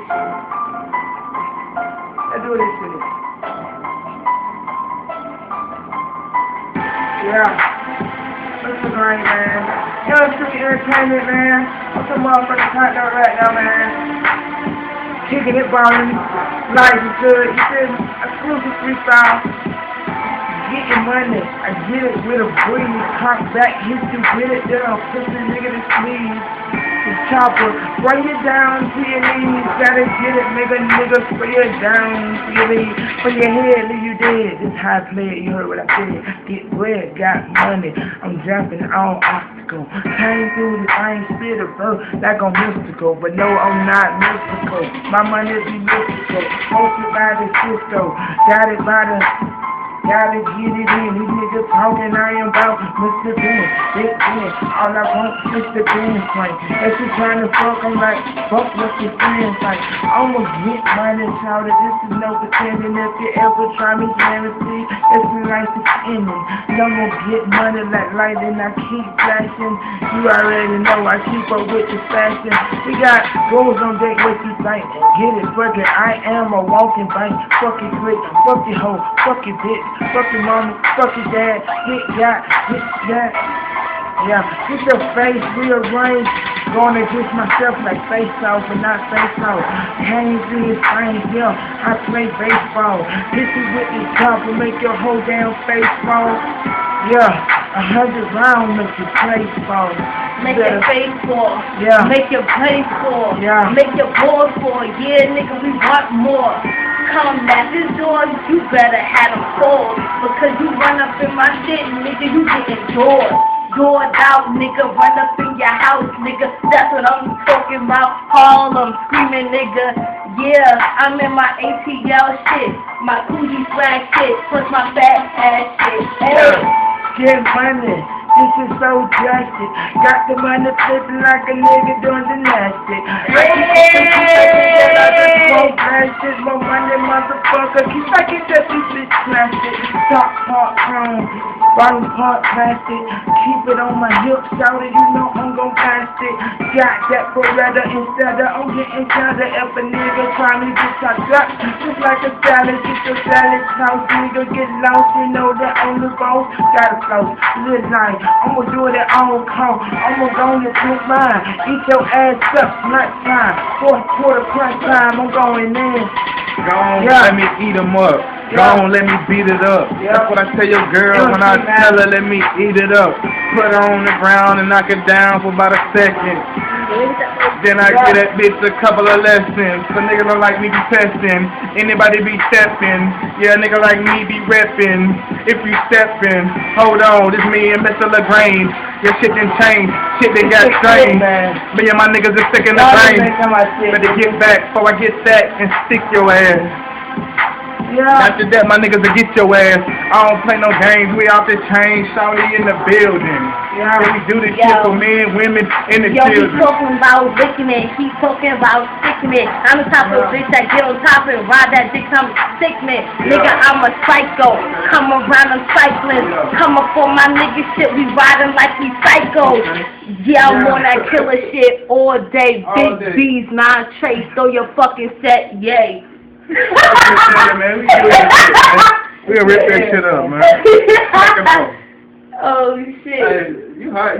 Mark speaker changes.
Speaker 1: Let's do this shit. Yeah. Mr.Lagrange, man. Yo, Street Entertainment, man. What's the motherfucking content right now, man? Kicking it, balling. Life is good. You feel me? Exclusive freestyle. Getting money. I get it with a breeze. Cock back, hit you with it. Then I'll push the nigga to sneeze. The chopper, bring it down to your knees. Gotta get it, nigga, spray it down to your knees. From your head, leave you dead. This how I play it, you heard what I said. Get bread, got money. I'm jumping on obstacle. Came through this, I ain't spit a verse like I'm mystical. But no, I'm not mystical. My money be mystical. Hosted by the Cisco. Got it by the... Gotta get it in, these niggas talking, I am about Mr. Ben, Big Ben, all I want is Mr. Ben fight. If you trying to fuck, I'm like, fuck what your friends like. I'ma get money, shouted, this is no pretending. If you ever try me, fantasy, it's like the ending. I'ma get money like lightning, I keep flashing. You already know I keep up with the fashion. We got goals on deck, what you think? Get it, fuck it, I am a walking bank. Fuck it quick, fuck it hoe, fuck it bitch. Fuck your mama, fuck your dad, hit that. Yeah, get your face rearranged. Gonna get myself like face off but not face off. Hands in his brain, yeah, I play baseball. Hit you with this chopper, make your whole damn face fall. Yeah, 100 rounds make your place fall.
Speaker 2: Make your face fall.
Speaker 1: Yeah.
Speaker 2: Make your place fall.
Speaker 1: Yeah.
Speaker 2: Make your balls fall. Yeah, nigga, we want more. Come at this door, you better have them fall. Because you run up in my shit, nigga, you getting doors. Doors out, nigga, run up in your house, nigga. That's what I'm talking about. Harlem, screaming, nigga. Yeah, I'm in my ATL shit. My coochie swag shit. Plus my fat ass shit. Hey.
Speaker 1: Get money. This is so drastic. Got the money flipping like a nigga doing gymnastics. Shit, more money, motherfucker. Keep fucking that bitch plastic. Top part chrome, bottom part plastic. Keep it on my hip, shout it, you know I'm gon' pass it. Got that Beretta instead of I'm getting shouted. If a nigga try me, get shot up. Just like a salad, get your salad toast. Nigga get lost, you know that on the boat. Gotta flow, live night. I'ma do it at all cost. I'ma go and take mine. Eat your ass up, night time. Fourth quarter crunch time, I'm going in.
Speaker 3: Go on, let me eat them up. Go on, let me beat it up. That's what I tell your girl when I tell her, let me eat it up. Put her on the ground and knock it down for about a second. Then I get that bitch a couple of lessons. A nigga don't like me be testing. Anybody be stepping. Yeah, a nigga like me be repping. If you stepping, hold on, this me and Mr.Lagrange. Your shit done changed. Shit done got strange. Me and my niggas are sick in the brain. Better get back before I get that and stick your ass.
Speaker 1: Yeah.
Speaker 3: After that, my niggas will get your ass. I don't play no games. We out there chain, shawty in the building.
Speaker 1: Yeah.
Speaker 3: And we do this shit for men, women, and the children.
Speaker 2: He talking about licking it. He talking about sticking it. I'm the type of bitch that get on top and ride that dick. I'm sickness. Nigga, I'm a psycho. Come around, I'm cycling. Come up on my nigga shit. We riding like we psychos. Yeah, I'm on that killer shit all day. Big B's, 9 trays. Throw your fucking set, yay.
Speaker 3: Man, we gonna rip that shit up, man.
Speaker 2: Oh shit.
Speaker 3: Hey, you hot.